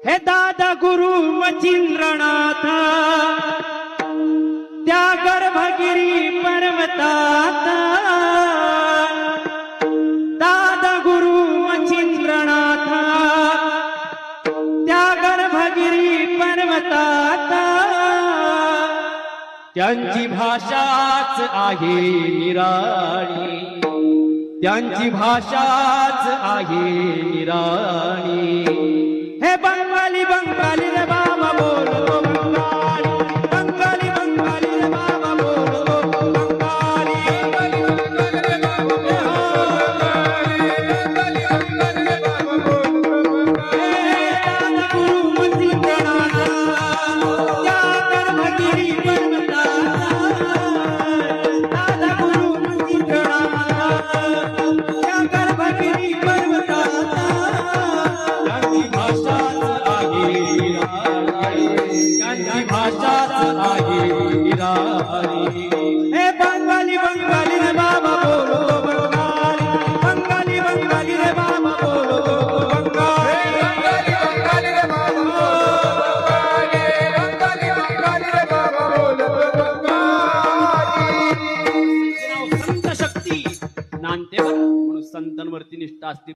हे दादा गुरु मचिंद्रनाथ त्या गर्भगिरी पर्वतात दादा गुरु मचिंद्रनाथ त्या गर्भगिरी पर्वतात त्यांची भाषाच आहे निराळी त्यांची भाषाच आहे निराळी हे बंगाली बंगाली रे बाबा बोलतो बंगाली बंगाली बंगाली रे बाबा बोलतो बंगाली बंगाली बंगाली रे बाबा हे बंगाली बंगाली रे बाबा बोलो बंगाली बंगाली बंगाली रे बाबा बोलो बंगाली बंगाली बंगाली रे बाबा बंगाली बंगाली रे बाबा बोलो बंगाली संत शक्ती नांदेवर म्हणून संतांवरती निष्ठा असते।